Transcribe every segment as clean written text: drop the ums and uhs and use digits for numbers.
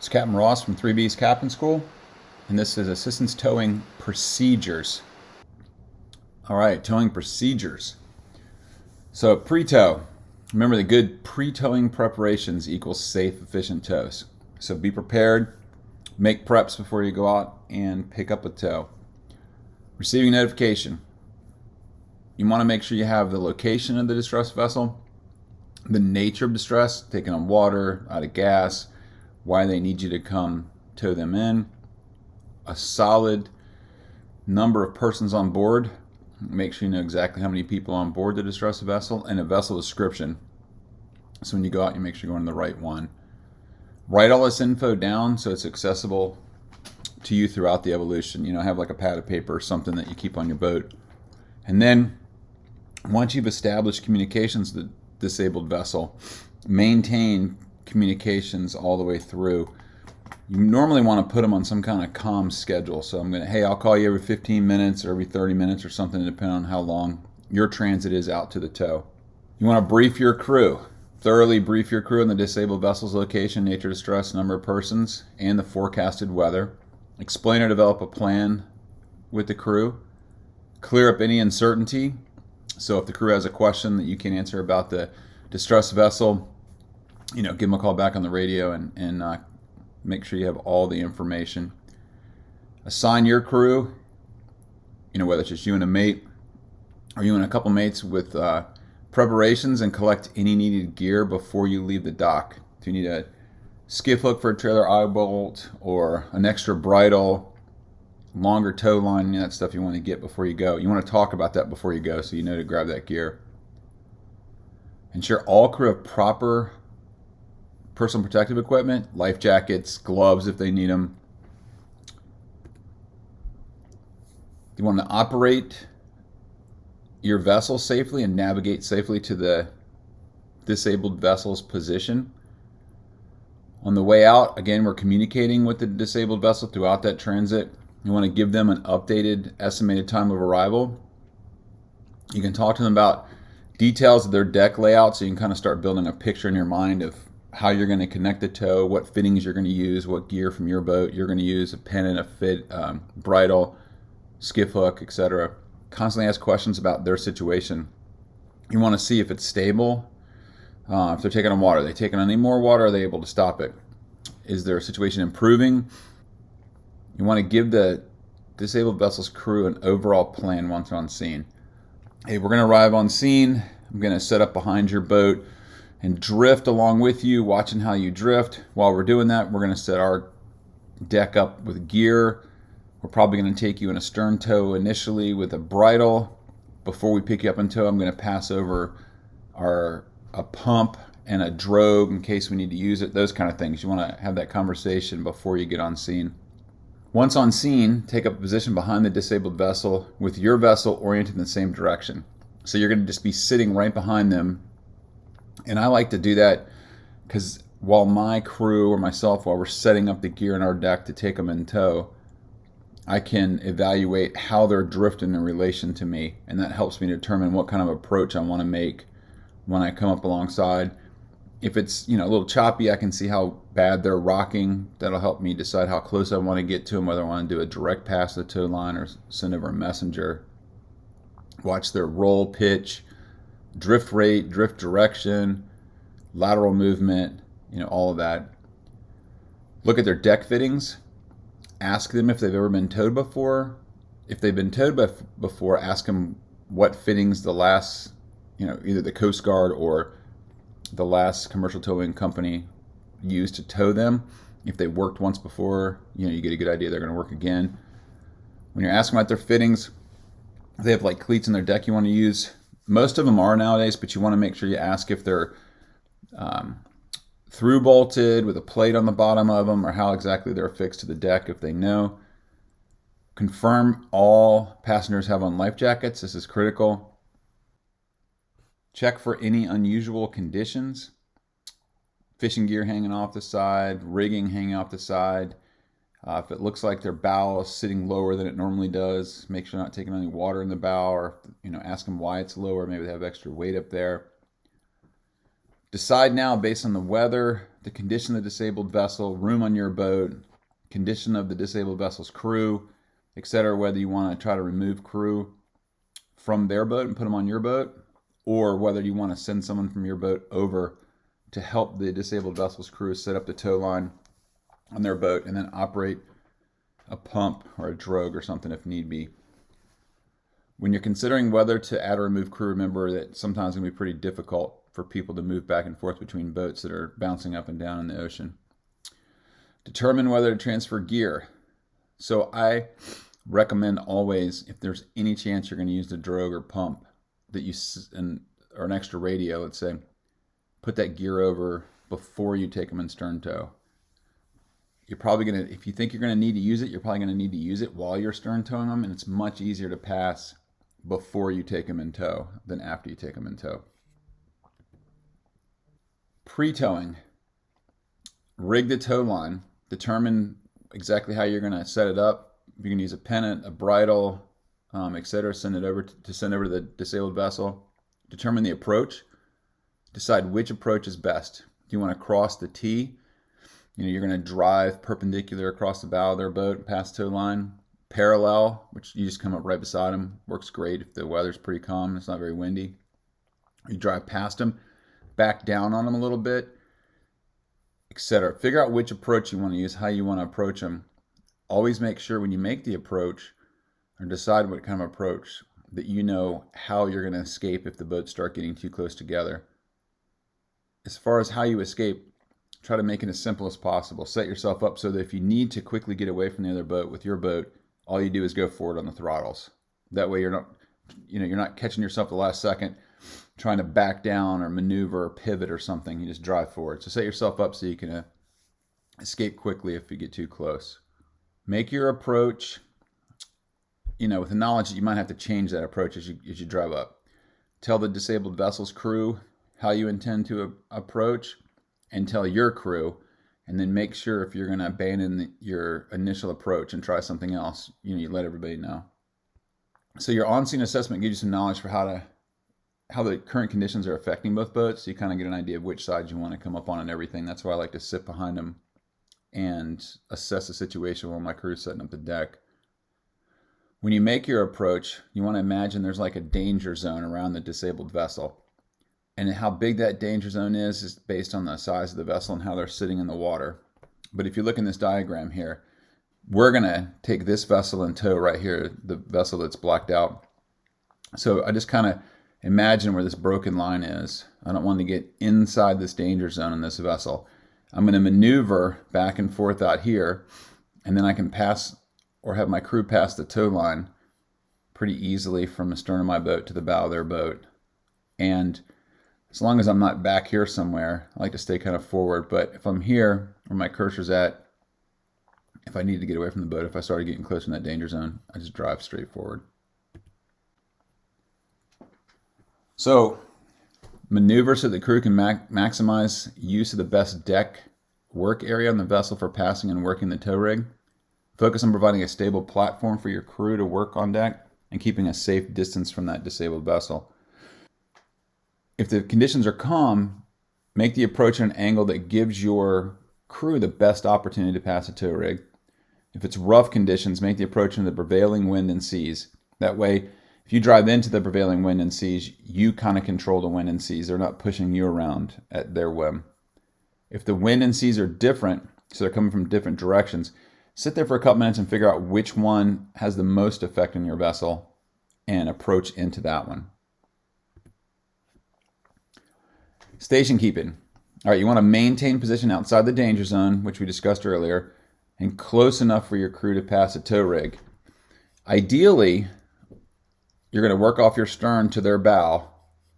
It's Captain Ross from 3B's Captain School, and this is Assistance Towing Procedures. All right, towing procedures. So pre-tow. Remember, the good pre-towing preparations equals safe, efficient tows. So be prepared, make preps before you go out and pick up a tow. Receiving notification. You want to make sure you have the location of the distressed vessel, the nature of distress, taking on water, out of gas, why they need you to come tow them in, a solid number of persons on board. Make sure you know exactly how many people on board the distressed vessel, and a vessel description. So when you go out, you make sure you're going to the right one. Write all this info down so it's accessible to you throughout the evolution. Have like a pad of paper or something that you keep on your boat. And then once you've established communications with the disabled vessel, maintain communications all the way through. You normally want to put them on some kind of comm schedule. So I'll call you every 15 minutes or every 30 minutes or something, depending on how long your transit is out to the tow. You want to brief your crew. Thoroughly brief your crew on the disabled vessel's location, nature of distress, number of persons, and the forecasted weather. Explain or develop a plan with the crew. Clear up any uncertainty. So if the crew has a question that you can answer about the distressed vessel, give them a call back on the radio and make sure you have all the information. Assign your crew, whether it's just you and a mate or you and a couple mates, with preparations, and collect any needed gear before you leave the dock. If you need a skiff hook for a trailer eye bolt or an extra bridle, longer tow line, that stuff you want to get before you go. You want to talk about that before you go so you know to grab that gear. Ensure all crew have proper personal protective equipment, life jackets, gloves if they need them. You want to operate your vessel safely and navigate safely to the disabled vessel's position. On the way out, again, we're communicating with the disabled vessel throughout that transit. You want to give them an updated estimated time of arrival. You can talk to them about details of their deck layout so you can kind of start building a picture in your mind of how you're going to connect the tow, what fittings you're going to use, what gear from your boat you're going to use, a pennant, a fit, bridle, skiff hook, etc. Constantly ask questions about their situation. You want to see if it's stable. If they're taking on water, are they taking on any more water? Are they able to stop it? Is their situation improving? You want to give the disabled vessel's crew an overall plan once on scene. Hey, we're going to arrive on scene. I'm going to set up behind your boat and drift along with you, watching how you drift. While we're doing that, we're going to set our deck up with gear. We're probably going to take you in a stern tow initially with a bridle. Before we pick you up in tow, I'm going to pass over a pump and a drogue in case we need to use it, those kind of things. You want to have that conversation before you get on scene. Once on scene, take up a position behind the disabled vessel with your vessel oriented in the same direction. So you're going to just be sitting right behind them. And I like to do that because while my crew or myself, while we're setting up the gear in our deck to take them in tow, I can evaluate how they're drifting in relation to me. And that helps me determine what kind of approach I want to make when I come up alongside. If it's a little choppy, I can see how bad they're rocking. That'll help me decide how close I want to get to them, whether I want to do a direct pass to the tow line or send over a messenger. Watch their roll, pitch, drift rate, drift direction, lateral movement, all of that. Look at their deck fittings. Ask them if they've ever been towed before. If they've been towed before, ask them what fittings the last, either the Coast Guard or the last commercial towing company used to tow them. If they worked once before, you get a good idea they're going to work again. When you're asking about their fittings, they have like cleats in their deck you want to use. Most of them are nowadays, but you want to make sure you ask if they're through bolted with a plate on the bottom of them, or how exactly they're affixed to the deck if they know. Confirm all passengers have on life jackets. This is critical. Check for any unusual conditions. Fishing gear hanging off the side, rigging hanging off the side. If it looks like their bow is sitting lower than it normally does, make sure not taking any water in the bow, or ask them why it's lower. Maybe they have extra weight up there. Decide now based on the weather, the condition of the disabled vessel, room on your boat, condition of the disabled vessel's crew, etc., whether you want to try to remove crew from their boat and put them on your boat, or whether you want to send someone from your boat over to help the disabled vessel's crew set up the tow line on their boat and then operate a pump or a drogue or something if need be. When you're considering whether to add or remove crew, remember that sometimes it's going to be pretty difficult for people to move back and forth between boats that are bouncing up and down in the ocean. Determine whether to transfer gear. So I recommend always, if there's any chance you're going to use the drogue or pump, that you or an extra radio, let's say, put that gear over before you take them in stern tow. You're probably going to, if you think you're going to need to use it, you're probably going to need to use it while you're stern towing them, and it's much easier to pass before you take them in tow than after you take them in tow. Pre-towing. Rig the tow line. Determine exactly how you're going to set it up. If you're going to use a pennant, a bridle, etc., send it over to the disabled vessel. Determine the approach. Decide which approach is best. Do you want to cross the T? You're going to drive perpendicular across the bow of their boat past tow line. Parallel, which you just come up right beside them. Works great if the weather's pretty calm, it's not very windy. You drive past them, back down on them a little bit, etc. Figure out which approach you want to use, how you want to approach them. Always make sure when you make the approach or decide what kind of approach that you know how you're going to escape if the boats start getting too close together. As far as how you escape, try to make it as simple as possible. Set yourself up so that if you need to quickly get away from the other boat with your boat, all you do is go forward on the throttles. That way you're not catching yourself the last second trying to back down or maneuver or pivot or something. You just drive forward. So set yourself up so you can escape quickly if you get too close. Make your approach, with the knowledge that you might have to change that approach as you drive up. Tell the disabled vessel's crew how you intend to approach, and tell your crew, and then make sure if you're going to abandon your initial approach and try something else, you let everybody know. So your on-scene assessment gives you some knowledge for how the current conditions are affecting both boats, so you kind of get an idea of which side you want to come up on and everything. That's why I like to sit behind them and assess the situation while my crew's setting up the deck. When you make your approach, you want to imagine there's like a danger zone around the disabled vessel. And how big that danger zone is based on the size of the vessel and how they're sitting in the water. But if you look in this diagram here, we're going to take this vessel in tow right here, the vessel that's blacked out. So I just kind of imagine where this broken line is. I don't want to get inside this danger zone in this vessel. I'm going to maneuver back and forth out here, and then I can pass or have my crew pass the tow line pretty easily from the stern of my boat to the bow of their boat. And as long as I'm not back here somewhere, I like to stay kind of forward. But if I'm here where my cursor's at, if I need to get away from the boat, if I started getting close in that danger zone, I just drive straight forward. So maneuver so the crew can maximize use of the best deck work area on the vessel for passing and working the tow rig. Focus on providing a stable platform for your crew to work on deck and keeping a safe distance from that disabled vessel. If the conditions are calm, make the approach at an angle that gives your crew the best opportunity to pass a tow rig. If it's rough conditions, make the approach into the prevailing wind and seas. That way, if you drive into the prevailing wind and seas, you kind of control the wind and seas. They're not pushing you around at their whim. If the wind and seas are different, so they're coming from different directions, sit there for a couple minutes and figure out which one has the most effect on your vessel and approach into that one. Station keeping. All right, you want to maintain position outside the danger zone, which we discussed earlier, and close enough for your crew to pass a tow rig. Ideally, you're going to work off your stern to their bow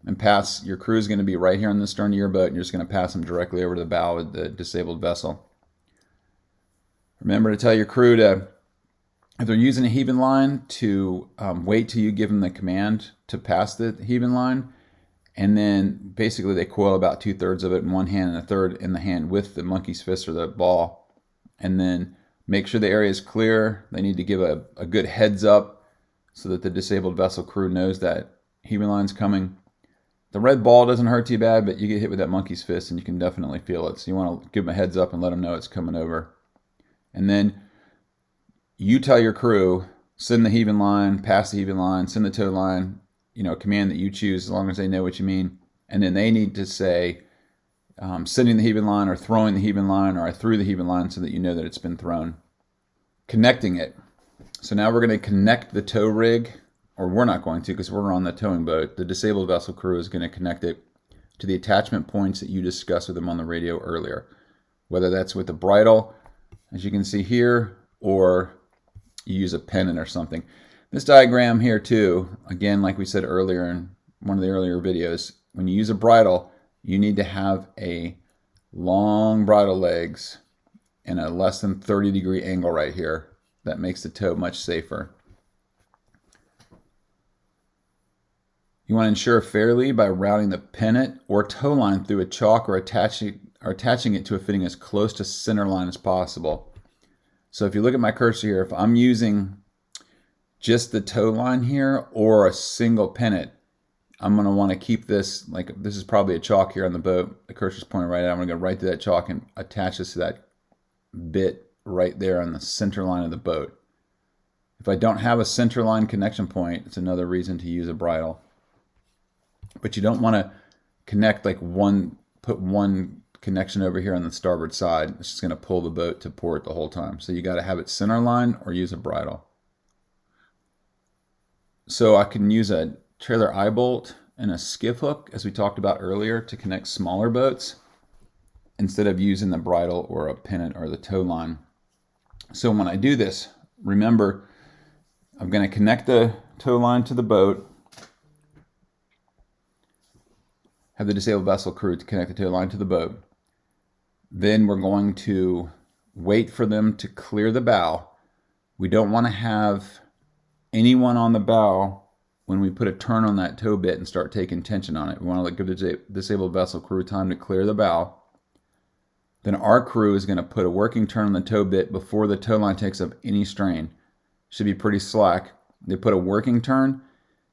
and pass. Your crew is going to be right here on the stern of your boat, and you're just going to pass them directly over to the bow of the disabled vessel. Remember to tell your crew to, if they're using a heaving line, to wait till you give them the command to pass the heaving line. And then basically they coil about 2/3 of it in one hand and 1/3 in the hand with the monkey's fist or the ball. And then make sure the area is clear. They need to give a good heads up so that the disabled vessel crew knows that heaving line's coming. The red ball doesn't hurt too bad, but you get hit with that monkey's fist and you can definitely feel it. So you want to give them a heads up and let them know it's coming over. And then you tell your crew, send the heaving line, pass the heaving line, send the tow line, command that you choose as long as they know what you mean. And then they need to say, sending the heaving line or throwing the heaving line, or I threw the heaving line, so that you know that it's been thrown. Connecting it. So now we're going to connect the tow rig, or we're not going to because we're on the towing boat. The disabled vessel crew is going to connect it to the attachment points that you discussed with them on the radio earlier, whether that's with the bridle, as you can see here, or you use a pennant or something. This diagram here too, again, like we said earlier in one of the earlier videos, when you use a bridle, you need to have a long bridle legs and a less than 30-degree angle right here. That makes the tow much safer. You want to ensure fairly by routing the pennant or tow line through a chalk or attaching it to a fitting as close to center line as possible. So if you look at my cursor here, if I'm using just the tow line here or a single pennant, I'm going to want to keep this, like this is probably a chalk here on the boat. The cursor's pointing right at it. I'm going to go right to that chalk and attach this to that bit right there on the center line of the boat. If I don't have a center line connection point, it's another reason to use a bridle. But you don't want to connect put one connection over here on the starboard side. It's just going to pull the boat to port the whole time. So you got to have it center line or use a bridle. So I can use a trailer eye bolt and a skiff hook, as we talked about earlier, to connect smaller boats instead of using the bridle or a pennant or the tow line. So when I do this, remember, I'm going to connect the tow line to the boat, have the disabled vessel crew to connect the tow line to the boat. Then we're going to wait for them to clear the bow. We don't want to have anyone on the bow when we put a turn on that tow bit and start taking tension on it. We want to give the disabled vessel crew time to clear the bow. Then our crew is going to put a working turn on the tow bit before the tow line takes up any strain. Should be pretty slack. They put a working turn,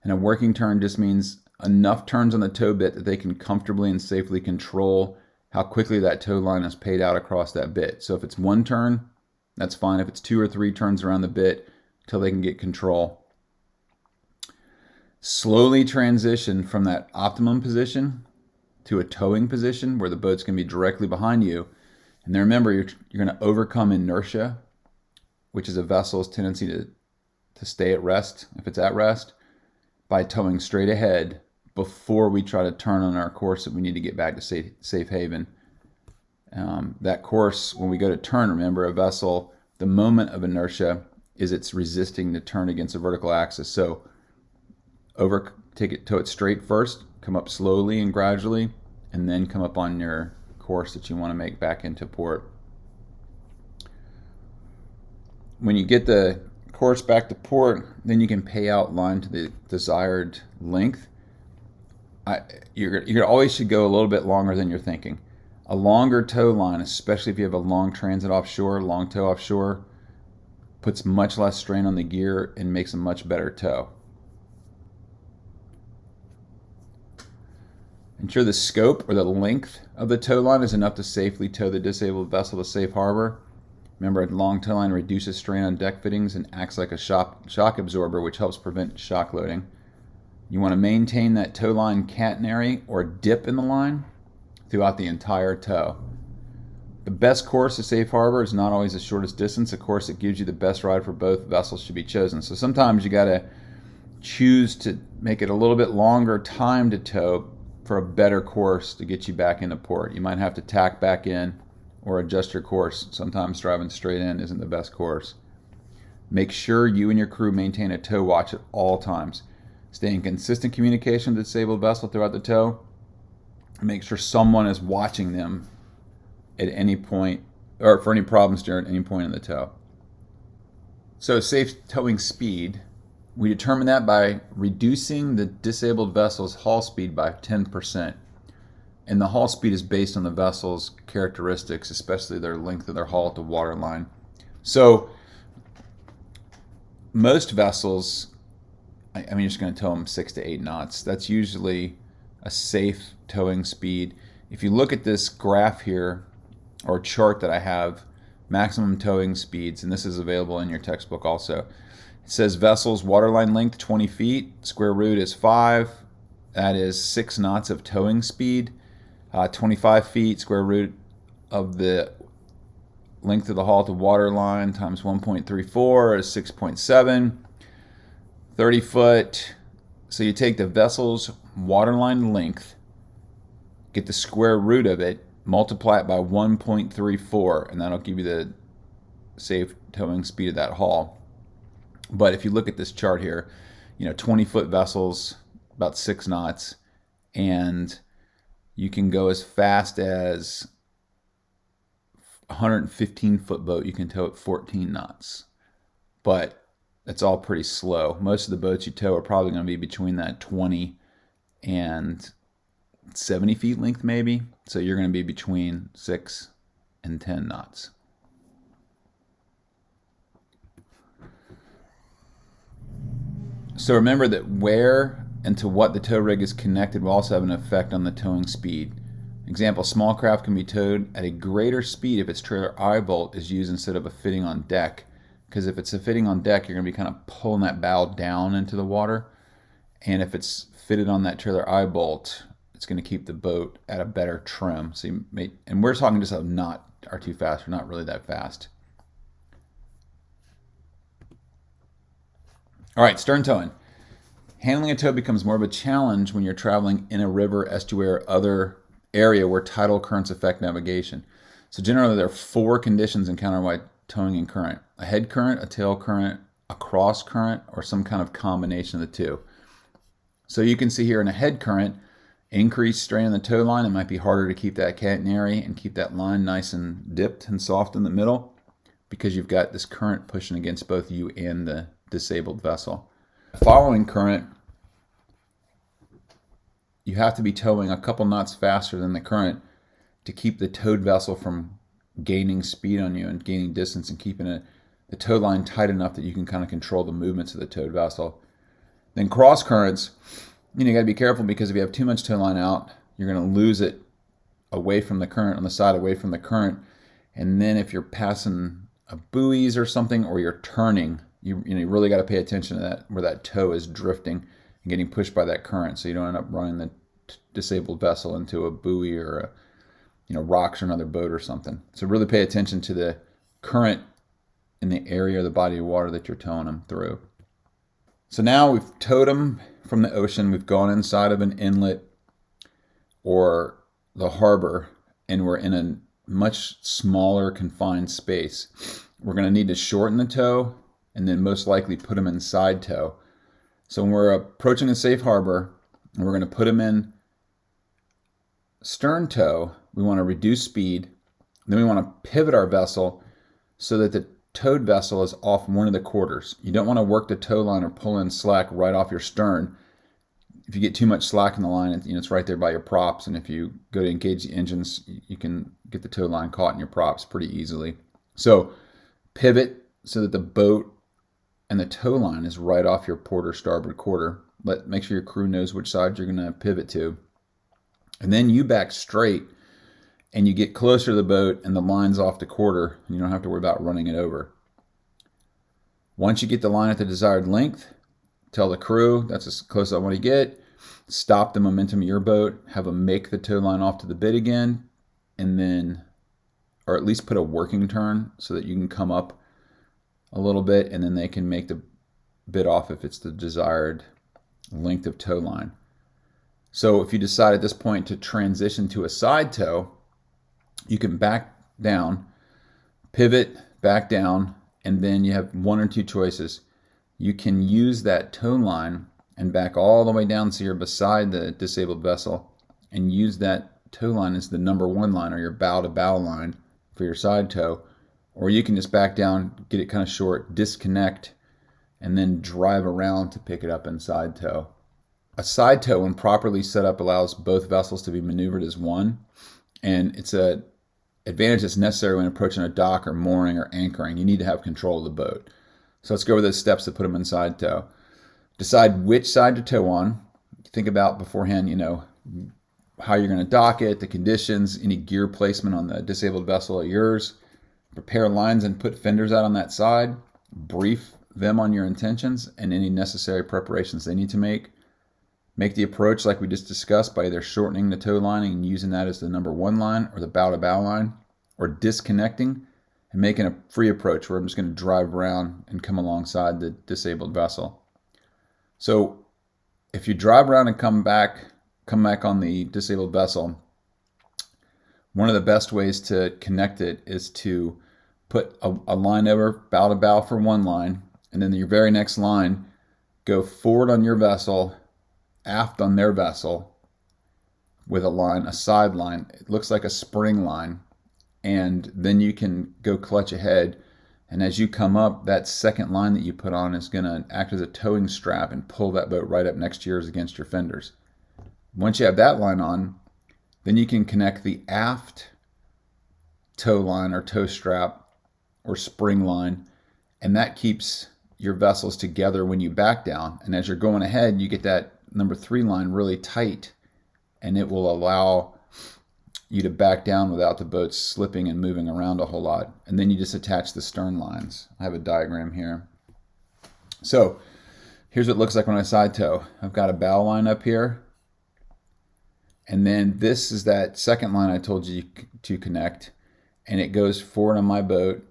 and a working turn just means enough turns on the tow bit that they can comfortably and safely control how quickly that tow line is paid out across that bit. So if it's one turn, that's fine. If it's 2 or 3 turns around the bit till they can get control. Slowly transition from that optimum position to a towing position where the boat's going to be directly behind you. And then remember, you're going to overcome inertia, which is a vessel's tendency to stay at rest, if it's at rest, by towing straight ahead before we try to turn on our course that we need to get back to safe haven. That course, when we go to turn, remember, a vessel, the moment of inertia is it's resisting to turn against a vertical axis. So tow it straight first, come up slowly and gradually, and then come up on your course that you want to make back into port. When you get the course back to port, then you can pay out line to the desired length. You always should go a little bit longer than you're thinking. A longer tow line, especially if you have a long transit offshore, long tow offshore, puts much less strain on the gear and makes a much better tow. Ensure the scope or the length of the tow line is enough to safely tow the disabled vessel to safe harbor. Remember, a long tow line reduces strain on deck fittings and acts like a shock absorber, which helps prevent shock loading. You want to maintain that tow line catenary or dip in the line throughout the entire tow. The best course to safe harbor is not always the shortest distance. A course that gives you the best ride for both vessels should be chosen. So sometimes you got to choose to make it a little bit longer time to tow for a better course to get you back into port. You might have to tack back in or adjust your course. Sometimes driving straight in isn't the best course. Make sure you and your crew maintain a tow watch at all times. Stay in consistent communication with the disabled vessel throughout the tow. Make sure someone is watching them at any point, or for any problems during any point in the tow. So safe towing speed, we determine that by reducing the disabled vessel's haul speed by 10%. And the haul speed is based on the vessel's characteristics, especially their length of their haul at the waterline. So most vessels, you're just going to tow them 6 to 8 knots. That's usually a safe towing speed. If you look at this graph here, or chart that I have, maximum towing speeds, and this is available in your textbook also. It says vessels waterline length 20 feet, square root is 5, that is 6 knots of towing speed. 25 feet, square root of the length of the hull to waterline times 1.34 is 6.7. 30 foot, so you take the vessel's waterline length, get the square root of it, multiply it by 1.34, and that'll give you the safe towing speed of that hull. But if you look at this chart here, 20-foot vessels, about 6 knots, and you can go as fast as 115-foot boat, you can tow at 14 knots. But it's all pretty slow. Most of the boats you tow are probably going to be between that 20 and 70 feet length maybe. So you're going to be between 6 and 10 knots. So remember that where and to what the tow rig is connected will also have an effect on the towing speed. Example, small craft can be towed at a greater speed if its trailer eye bolt is used instead of a fitting on deck. Because if it's a fitting on deck, you're going to be kind of pulling that bow down into the water. And if it's fitted on that trailer eye bolt, it's going to keep the boat at a better trim. So you may, and we're talking just a knot or too fast. We're not really that fast. All right, stern towing. Handling a tow becomes more of a challenge when you're traveling in a river, estuary, or other area where tidal currents affect navigation. So generally there are 4 conditions encountered while towing in current: a head current, a tail current, a cross current, or some kind of combination of the two. So you can see here in a head current, increased strain on the tow line. It might be harder to keep that catenary and keep that line nice and dipped and soft in the middle because you've got this current pushing against both you and the disabled vessel. Following current, you have to be towing a couple knots faster than the current to keep the towed vessel from gaining speed on you and gaining distance and keeping the tow line tight enough that you can kind of control the movements of the towed vessel. Then cross currents, you got to be careful because if you have too much tow line out, you're going to lose it away from the current, on the side away from the current. And then if you're passing a buoys or something, or you're turning, you really got to pay attention to that, where that tow is drifting and getting pushed by that current, so you don't end up running the disabled vessel into a buoy or rocks or another boat or something. So really pay attention to the current in the area of the body of water that you're towing them through. So now we've towed them from the ocean, we've gone inside of an inlet or the harbor, and we're in a much smaller confined space. We're going to need to shorten the tow and then most likely put them in side tow. So when we're approaching a safe harbor and we're going to put them in stern tow, we want to reduce speed. Then we want to pivot our vessel so that the towed vessel is off one of the quarters. You don't want to work the tow line or pull in slack right off your stern. If you get too much slack in the line, it's right there by your props, and if you go to engage the engines, you can get the tow line caught in your props pretty easily. So pivot so that the boat and the tow line is right off your port or starboard quarter. Make sure your crew knows which side you're going to pivot to. And then you back straight and you get closer to the boat and the line's off the quarter. And you don't have to worry about running it over. Once you get the line at the desired length, tell the crew that's as close as I want to get. Stop the momentum of your boat. Have them make the tow line off to the bit again. And then, or at least put a working turn so that you can come up a little bit, and then they can make the bit off if it's the desired length of tow line. So if you decide at this point to transition to a side tow, you can back down, pivot, back down, and then you have one or two choices. You can use that tow line and back all the way down so you're beside the disabled vessel and use that tow line as the number 1 line, or your bow to bow line for your side tow. Or you can just back down, get it kind of short, disconnect, and then drive around to pick it up in side tow. A side tow, when properly set up, allows both vessels to be maneuvered as one, and it's an advantage that's necessary when approaching a dock or mooring or anchoring. You need to have control of the boat. So let's go over those steps to put them in side tow. Decide which side to tow on. Think about beforehand, how you're going to dock it, the conditions, any gear placement on the disabled vessel are yours. Prepare lines and put fenders out on that side. Brief them on your intentions and any necessary preparations they need to make. Make the approach like we just discussed by either shortening the tow line and using that as the number 1 line or the bow-to-bow line, or disconnecting and making a free approach where I'm just going to drive around and come alongside the disabled vessel. So if you drive around and come back on the disabled vessel, one of the best ways to connect it is to put a line over bow to bow for 1 line, and then your very next line, go forward on your vessel, aft on their vessel with a line, a side line. It looks like a spring line, and then you can go clutch ahead, and as you come up, that second line that you put on is going to act as a towing strap and pull that boat right up next to yours against your fenders. Once you have that line on, then you can connect the aft tow line or tow strap or spring line, and that keeps your vessels together when you back down. And as you're going ahead, you get that number 3 line really tight, and it will allow you to back down without the boat slipping and moving around a whole lot. And then you just attach the stern lines. I have a diagram here. So here's what it looks like when I side tow. I've got a bow line up here, and then this is that second line I told you to connect, and it goes forward on my boat,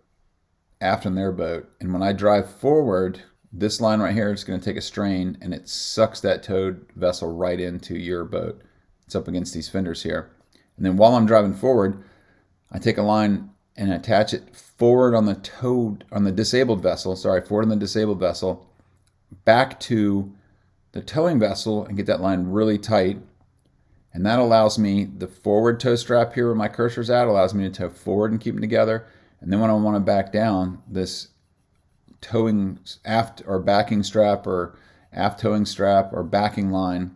aft on their boat. And when I drive forward, this line right here is going to take a strain, and it sucks that towed vessel right into your boat. It's up against these fenders here. And then while I'm driving forward, I take a line and attach it forward on the disabled vessel, back to the towing vessel, and get that line really tight. And that allows me, the forward tow strap here where my cursor's at, allows me to tow forward and keep them together. And then when I want to back down, this towing aft or backing strap or aft towing strap or backing line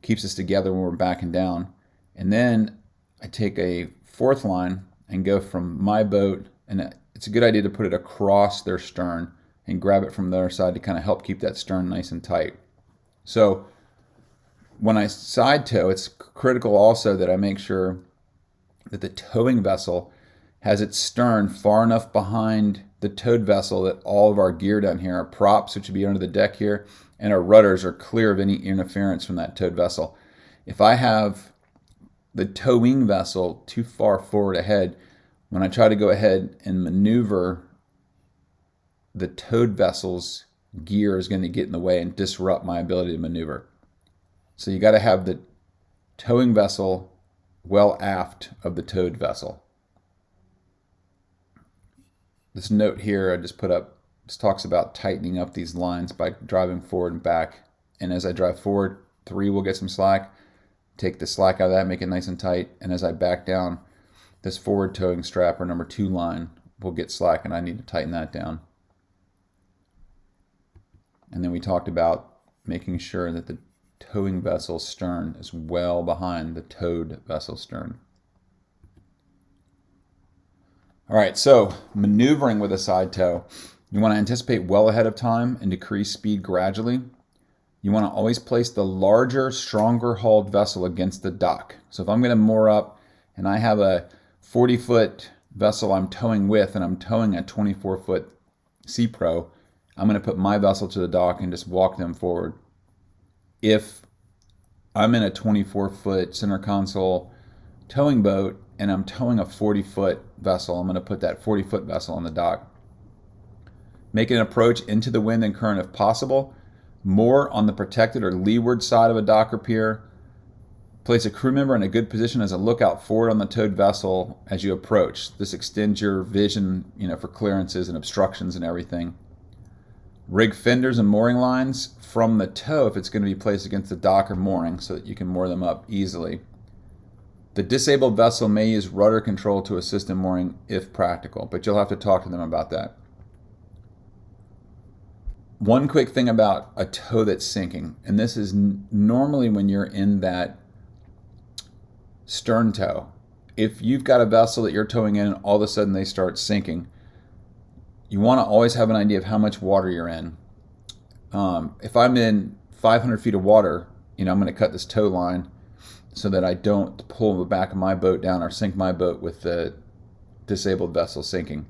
keeps us together when we're backing down. And then I take a 4th line and go from my boat, and it's a good idea to put it across their stern and grab it from the other side to kind of help keep that stern nice and tight. So when I side tow, it's critical also that I make sure that the towing vessel has its stern far enough behind the towed vessel that all of our gear down here, our props, which would be under the deck here, and our rudders are clear of any interference from that towed vessel. If I have the towing vessel too far forward ahead, when I try to go ahead and maneuver, the towed vessel's gear is going to get in the way and disrupt my ability to maneuver. So you got to have the towing vessel well aft of the towed vessel. This note here I just put up just talks about tightening up these lines by driving forward and back. And as I drive forward, 3 will get some slack. Take the slack out of that, make it nice and tight. And as I back down, this forward towing strap or number 2 line will get slack, and I need to tighten that down. And then we talked about making sure that the towing vessel's stern is well behind the towed vessel stern. All right, so maneuvering with a side tow, you want to anticipate well ahead of time and decrease speed gradually. You want to always place the larger, stronger hulled vessel against the dock. So if I'm going to moor up and I have a 40-foot vessel I'm towing with, and I'm towing a 24-foot Sea Pro, I'm going to put my vessel to the dock and just walk them forward. If I'm in a 24-foot center console towing boat and I'm towing a 40-foot vessel, I'm going to put that 40-foot vessel on the dock. Make an approach into the wind and current if possible. Moor on the protected or leeward side of a dock or pier. Place a crew member in a good position as a lookout forward on the towed vessel as you approach. This extends your vision, for clearances and obstructions and everything. Rig fenders and mooring lines from the tow if it's going to be placed against the dock or mooring so that you can moor them up easily. The disabled vessel may use rudder control to assist in mooring if practical, but you'll have to talk to them about that. One quick thing about a tow that's sinking, and this is normally when you're in that stern tow. If you've got a vessel that you're towing in and all of a sudden they start sinking, you want to always have an idea of how much water you're in. If I'm in 500 feet of water I'm going to cut this tow line so that I don't pull the back of my boat down or sink my boat with the disabled vessel sinking.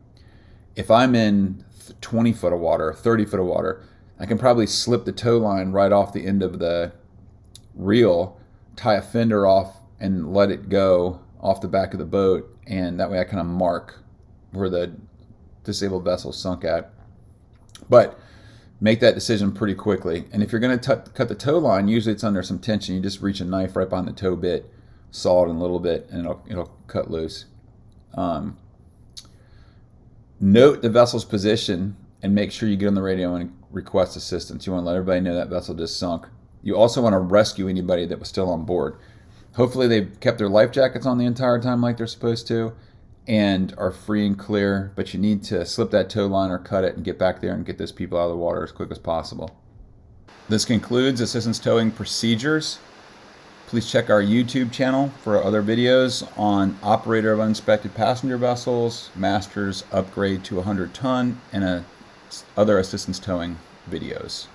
If I'm in 20 foot of water, 30 foot of water, I can probably slip the tow line right off the end of the reel, tie a fender off, and let it go off the back of the boat, and that way I kind of mark where the disabled vessel sunk at. But make that decision pretty quickly. And if you're going to cut the tow line, usually it's under some tension. You just reach a knife right behind the tow bit, saw it in a little bit, and it'll cut loose. Note the vessel's position and make sure you get on the radio and request assistance. You want to let everybody know that vessel just sunk. You also want to rescue anybody that was still on board. Hopefully they've kept their life jackets on the entire time like they're supposed to and are free and clear, but you need to slip that tow line or cut it and get back there and get those people out of the water as quick as possible. This concludes assistance towing procedures. Please check our YouTube channel for other videos on operator of uninspected passenger vessels, masters upgrade to 100 ton, and other assistance towing videos.